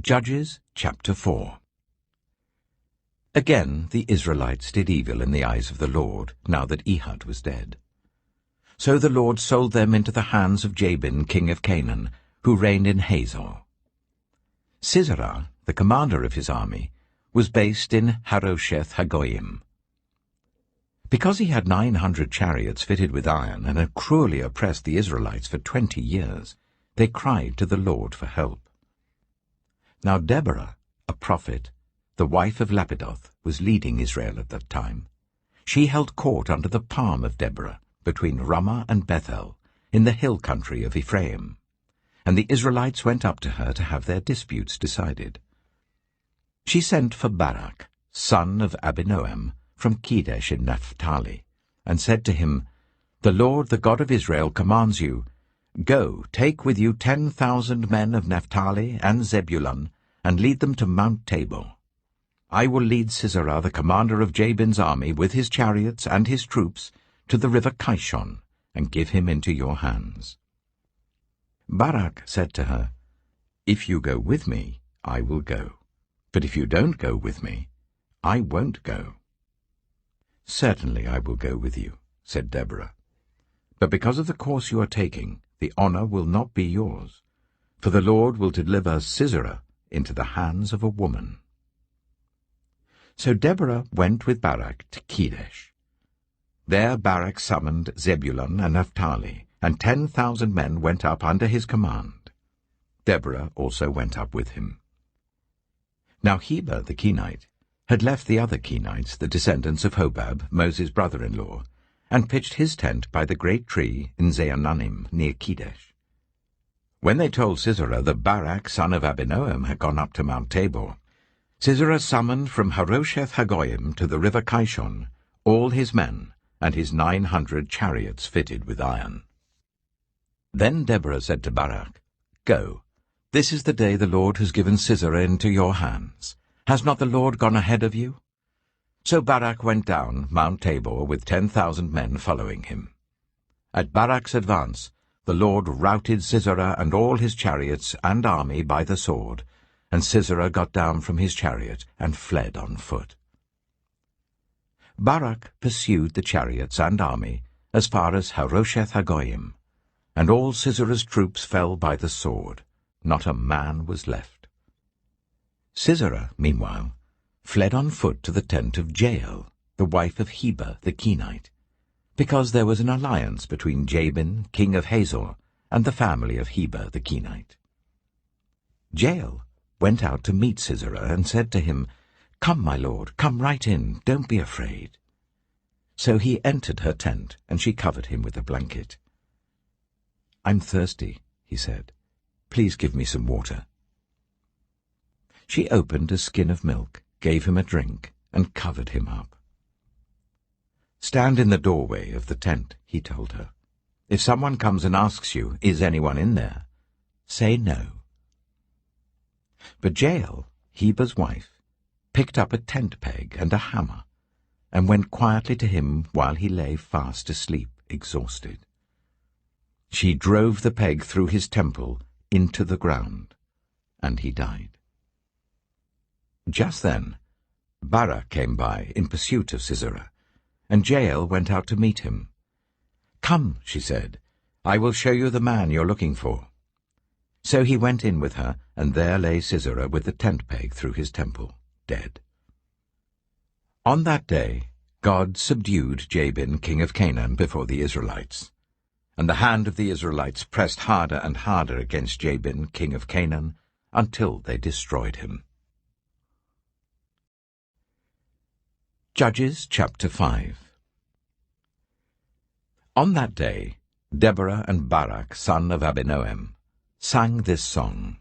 Judges chapter 4. Again the Israelites did evil in the eyes of the Lord, now that Ehud was dead. So the Lord sold them into the hands of Jabin, king of Canaan, who reigned in Hazor. Sisera, the commander of his army, was based in Harosheth Hagoyim. Because he had 900 chariots fitted with iron and had cruelly oppressed the Israelites for 20 years, they cried to the Lord for help. Now Deborah, a prophet, the wife of Lapidoth, was leading Israel at that time. She held court under the palm of Deborah, between Ramah and Bethel, in the hill country of Ephraim, and the Israelites went up to her to have their disputes decided. She sent for Barak, son of Abinoam, from Kedesh in Naphtali, and said to him, "The Lord, the God of Israel, commands you, Go, take with you 10,000 men of Naphtali and Zebulun, and lead them to Mount Tabor. I will lead Sisera, the commander of Jabin's army, with his chariots and his troops, to the river Kishon, and give him into your hands." Barak said to her, "If you go with me, I will go. But if you don't go with me, I won't go." "Certainly I will go with you," said Deborah. "But because of the course you are taking, the honor will not be yours, for the Lord will deliver Sisera into the hands of a woman." So Deborah went with Barak to Kedesh. There Barak summoned Zebulun and Naphtali, and 10,000 men went up under his command. Deborah also went up with him. Now Heber the Kenite had left the other Kenites, the descendants of Hobab, Moses' brother-in-law, and pitched his tent by the great tree in Zaanannim near Kedesh. When they told Sisera that Barak, son of Abinoam, had gone up to Mount Tabor, Sisera summoned from Harosheth Hagoyim to the river Kishon all his men and his 900 chariots fitted with iron. Then Deborah said to Barak, "Go, this is the day the Lord has given Sisera into your hands. Has not the Lord gone ahead of you?" So Barak went down Mount Tabor with 10,000 men following him. At Barak's advance, the Lord routed Sisera and all his chariots and army by the sword, and Sisera got down from his chariot and fled on foot. Barak pursued the chariots and army as far as Harosheth Hagoyim, and all Sisera's troops fell by the sword. Not a man was left. Sisera, meanwhile, fled on foot to the tent of Jael, the wife of Heber the Kenite, because there was an alliance between Jabin, king of Hazor, and the family of Heber the Kenite. Jael went out to meet Sisera and said to him, "Come, my lord, come right in, don't be afraid." So he entered her tent, and she covered him with a blanket. "I'm thirsty," he said. "Please give me some water." She opened a skin of milk, gave him a drink, and covered him up. "Stand in the doorway of the tent," he told her. "If someone comes and asks you, 'Is anyone in there?' say no." But Jael, Heber's wife, picked up a tent peg and a hammer, and went quietly to him while he lay fast asleep, exhausted. She drove the peg through his temple into the ground, and he died. Just then Barak came by in pursuit of Sisera, and Jael went out to meet him. "Come," she said, "I will show you the man you're looking for." So he went in with her, and there lay Sisera with the tent peg through his temple, dead. On that day God subdued Jabin, king of Canaan, before the Israelites, and the hand of the Israelites pressed harder and harder against Jabin, king of Canaan, until they destroyed him. Judges chapter 5. On that day Deborah and Barak, son of Abinoam, sang this song.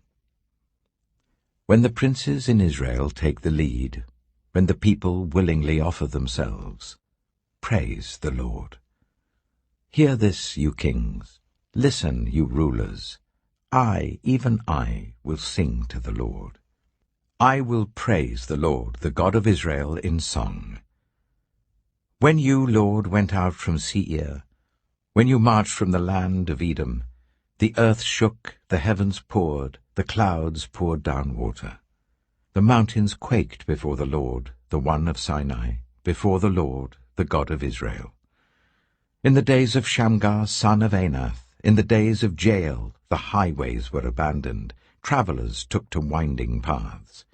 When the princes in Israel take the lead, when the people willingly offer themselves, praise the Lord. Hear this, you kings, listen, you rulers. I, even I, will sing to the Lord. I will praise the Lord, the God of Israel, in song. When you, Lord, went out from Seir, when you marched from the land of Edom, The earth shook, the heavens poured, the clouds poured down water. The mountains quaked before the Lord, the one of Sinai, before the Lord, the God of Israel. In the days of Shamgar, son of Anath, in the days of Jael, the highways were abandoned, travellers took to winding paths.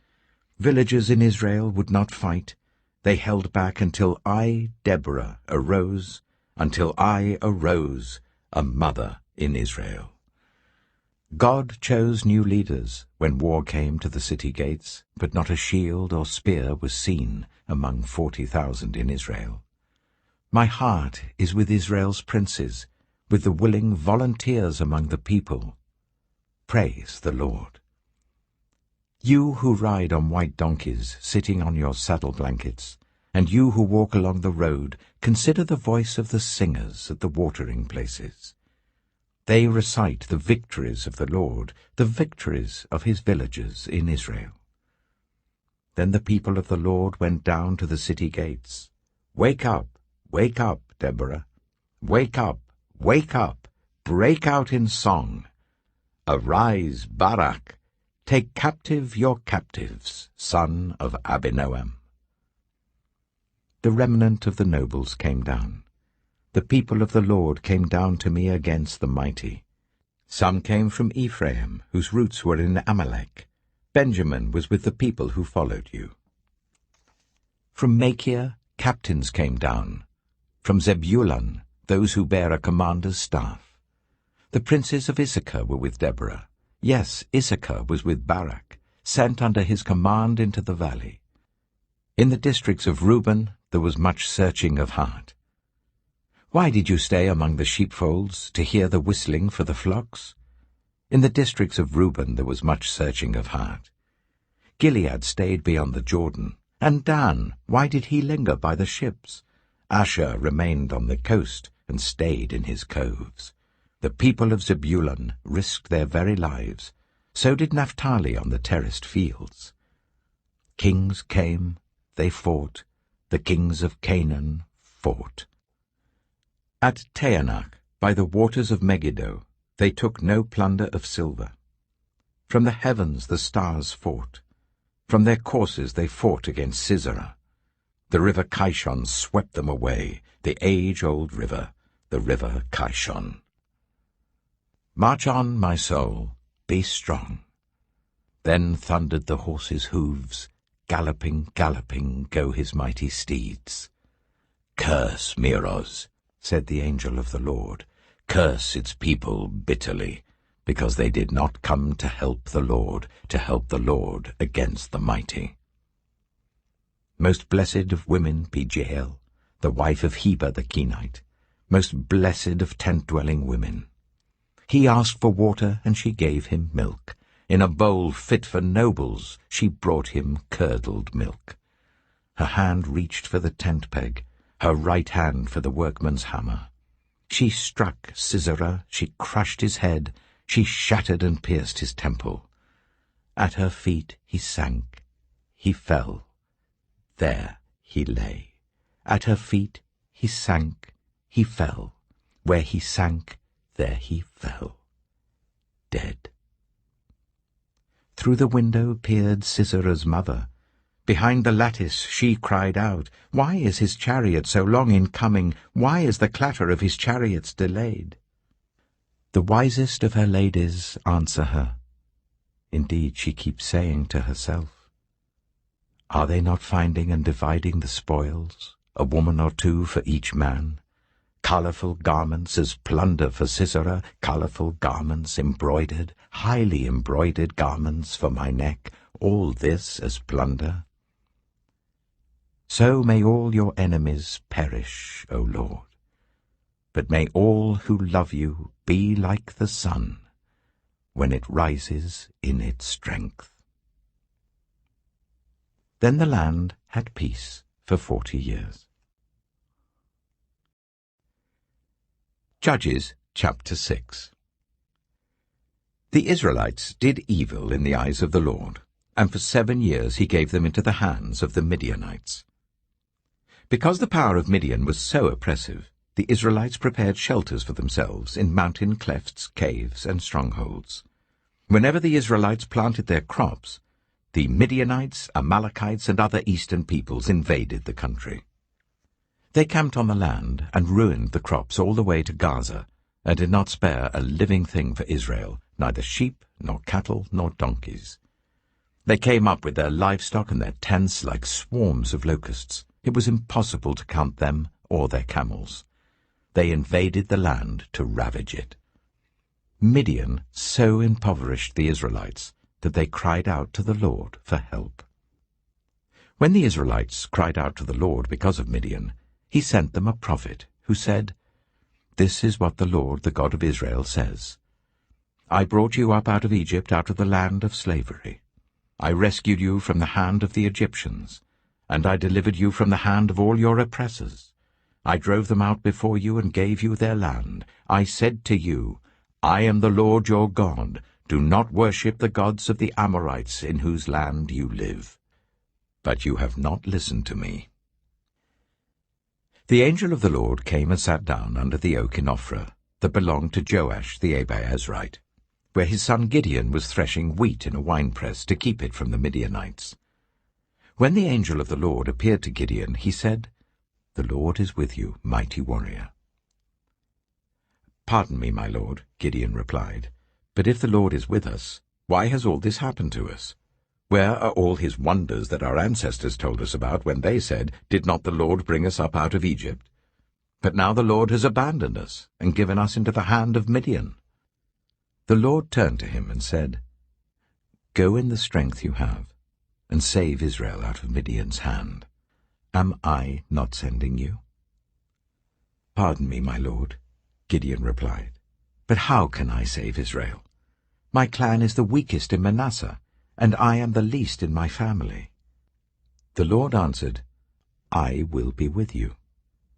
Villagers in Israel would not fight. They held back until I, Deborah, arose, until I arose, a mother in Israel. God chose new leaders when war came to the city gates, but not a shield or spear was seen among 40,000 in Israel. My heart is with Israel's princes, with the willing volunteers among the people. Praise the Lord. You who ride on white donkeys, sitting on your saddle blankets, and you who walk along the road, consider the voice of the singers at the watering places. They recite the victories of the Lord, the victories of his villagers in Israel. Then the people of the Lord went down to the city gates. Wake up, Deborah. Wake up, break out in song. Arise, Barak, take captive your captives, son of Abinoam. The remnant of the nobles came down. The people of the Lord came down to me against the mighty. Some came from Ephraim, whose roots were in Amalek. Benjamin was with the people who followed you. From Machir, captains came down. From Zebulun, those who bear a commander's staff. The princes of Issachar were with Deborah. Yes, Issachar was with Barak, sent under his command into the valley. In the districts of Reuben there was much searching of heart. Why did you stay among the sheepfolds to hear the whistling for the flocks? In the districts of Reuben there was much searching of heart. Gilead stayed beyond the Jordan. And Dan, why did he linger by the ships? Asher remained on the coast and stayed in his coves. The people of Zebulun risked their very lives. So did Naphtali on the terraced fields. Kings came, they fought. The kings of Canaan fought. At Taanach, by the waters of Megiddo, they took no plunder of silver. From the heavens the stars fought. From their courses they fought against Sisera. The river Kishon swept them away, the age-old river, the river Kishon. March on, my soul, be strong. Then thundered the horse's hooves, galloping, galloping go his mighty steeds. Curse Meroz, said the angel of the Lord, curse its people bitterly, because they did not come to help the Lord against the mighty. Most blessed of women be Jael, the wife of Heber the Kenite, most blessed of tent-dwelling women. He asked for water, and she gave him milk. In a bowl fit for nobles she brought him curdled milk. Her hand reached for the tent peg, her right hand for the workman's hammer. She struck Sisera, she crushed his head, she shattered and pierced his temple. At her feet he sank, he fell. There he lay. At her feet he sank, he fell. Where he sank, there he fell. Dead. Through the window peered Sisera's mother. Behind the lattice she cried out, "Why is his chariot so long in coming? Why is the clatter of his chariots delayed?" The wisest of her ladies answer her. Indeed, she keeps saying to herself, "Are they not finding and dividing the spoils, a woman or two for each man? Colourful garments as plunder for Sisera, colourful garments embroidered, highly embroidered garments for my neck, all this as plunder." So may all your enemies perish, O Lord, but may all who love you be like the sun when it rises in its strength. Then the land had peace for 40 years. Judges chapter 6. The Israelites did evil in the eyes of the Lord, and for 7 years he gave them into the hands of the Midianites. Because the power of Midian was so oppressive, the Israelites prepared shelters for themselves in mountain clefts, caves, and strongholds. Whenever the Israelites planted their crops, the Midianites, Amalekites, and other eastern peoples invaded the country. They camped on the land and ruined the crops all the way to Gaza, and did not spare a living thing for Israel, neither sheep, nor cattle, nor donkeys. They came up with their livestock and their tents like swarms of locusts. It was impossible to count them or their camels. They invaded the land to ravage it. Midian so impoverished the Israelites that they cried out to the Lord for help. When the Israelites cried out to the Lord because of Midian, he sent them a prophet who said, "This is what the Lord, the God of Israel, says. I brought you up out of Egypt, out of the land of slavery. I rescued you from the hand of the Egyptians, and I delivered you from the hand of all your oppressors. I drove them out before you and gave you their land. I said to you, I am the Lord your God. Do not worship the gods of the Amorites in whose land you live. But you have not listened to me." The angel of the Lord came and sat down under the oak in Ophrah that belonged to Joash the Abiezrite, where his son Gideon was threshing wheat in a winepress to keep it from the Midianites. When the angel of the Lord appeared to Gideon, he said, "The Lord is with you, mighty warrior." "Pardon me, my lord," Gideon replied, "but if the Lord is with us, why has all this happened to us? Where are all his wonders that our ancestors told us about when they said, 'Did not the Lord bring us up out of Egypt?' But now the Lord has abandoned us and given us into the hand of Midian." The Lord turned to him and said, "Go in the strength you have, and save Israel out of Midian's hand. Am I not sending you?" "Pardon me, my lord," Gideon replied, "but how can I save Israel? My clan is the weakest in Manasseh, and I am the least in my family." The Lord answered, "I will be with you,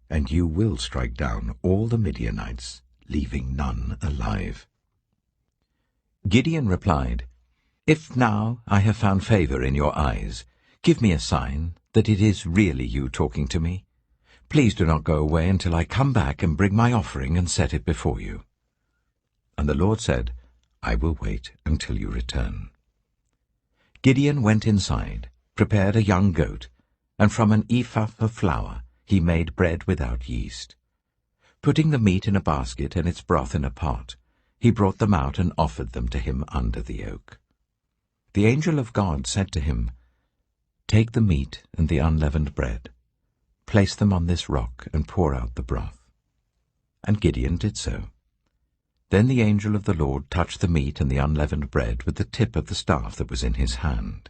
and you will strike down all the Midianites, leaving none alive." Gideon replied, "If now I have found favor in your eyes, give me a sign that it is really you talking to me. Please do not go away until I come back and bring my offering and set it before you." And the Lord said, "I will wait until you return." Gideon went inside, prepared a young goat, and from an ephah of flour he made bread without yeast. Putting the meat in a basket and its broth in a pot, he brought them out and offered them to him under the oak. The angel of God said to him, "Take the meat and the unleavened bread, place them on this rock and pour out the broth." And Gideon did so. Then the angel of the Lord touched the meat and the unleavened bread with the tip of the staff that was in his hand.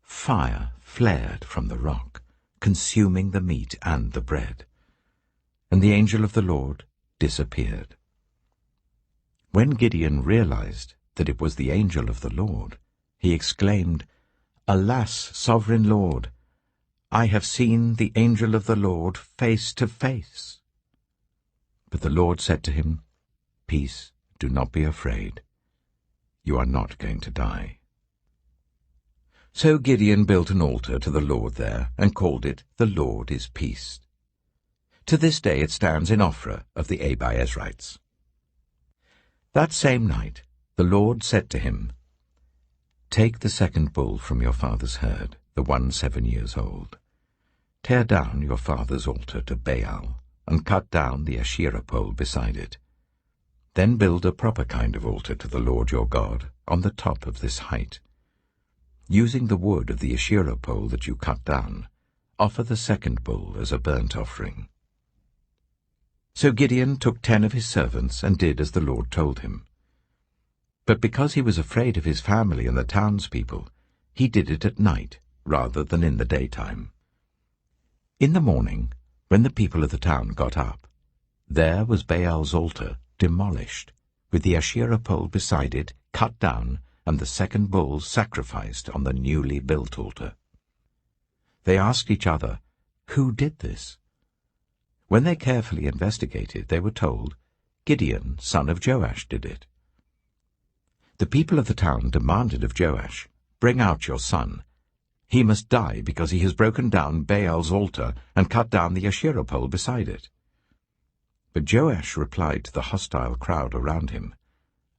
Fire flared from the rock, consuming the meat and the bread. And the angel of the Lord disappeared. When Gideon realized that it was the angel of the Lord, he exclaimed, "Alas, sovereign Lord, I have seen the angel of the Lord face to face." But the Lord said to him, "Peace, do not be afraid. You are not going to die." So Gideon built an altar to the Lord there and called it, "The Lord is Peace." To this day it stands in Ophrah of the Abiezrites. That same night the Lord said to him, "Take the second bull from your father's herd, the one 7 years old. Tear down your father's altar to Baal, and cut down the Asherah pole beside it. Then build a proper kind of altar to the Lord your God on the top of this height. Using the wood of the Asherah pole that you cut down, offer the second bull as a burnt offering." So Gideon took 10 of his servants and did as the Lord told him. But because he was afraid of his family and the townspeople, he did it at night rather than in the daytime. In the morning, when the people of the town got up, there was Baal's altar demolished, with the Asherah pole beside it cut down and the second bull sacrificed on the newly built altar. They asked each other, "Who did this?" When they carefully investigated, they were told, "Gideon, son of Joash, did it." The people of the town demanded of Joash, "Bring out your son. He must die because he has broken down Baal's altar and cut down the Asherah pole beside it." But Joash replied to the hostile crowd around him,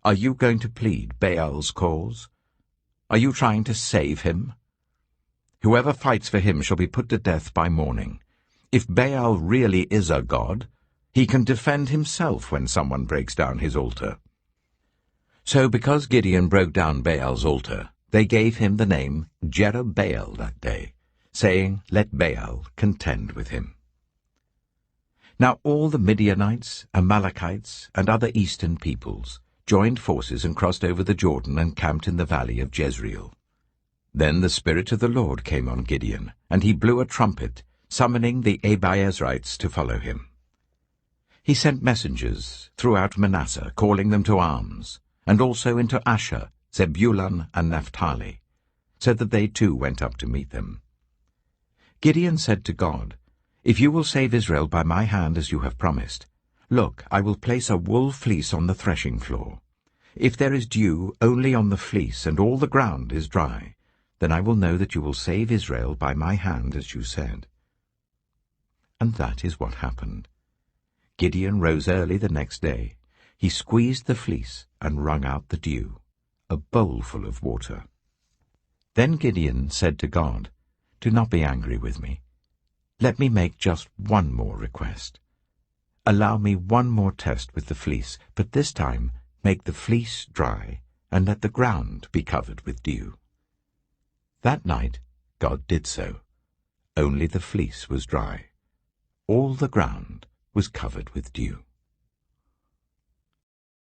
"Are you going to plead Baal's cause? Are you trying to save him? Whoever fights for him shall be put to death by morning. If Baal really is a god, he can defend himself when someone breaks down his altar." So because Gideon broke down Baal's altar, they gave him the name Jerubbaal that day, saying, "Let Baal contend with him." Now all the Midianites, Amalekites, and other eastern peoples joined forces and crossed over the Jordan and camped in the valley of Jezreel. Then the Spirit of the Lord came on Gideon, and he blew a trumpet, summoning the Abiezrites to follow him. He sent messengers throughout Manasseh, calling them to arms, and also into Asher, Zebulun, and Naphtali, so that they too went up to meet them. Gideon said to God, "If you will save Israel by my hand as you have promised, look, I will place a wool fleece on the threshing floor. If there is dew only on the fleece and all the ground is dry, then I will know that you will save Israel by my hand as you said." And that is what happened. Gideon rose early the next day. He squeezed the fleece and wrung out the dew, a bowlful of water. Then Gideon said to God, "Do not be angry with me. Let me make just one more request. Allow me one more test with the fleece, but this time make the fleece dry, and let the ground be covered with dew." That night God did so. Only the fleece was dry. All the ground was covered with dew.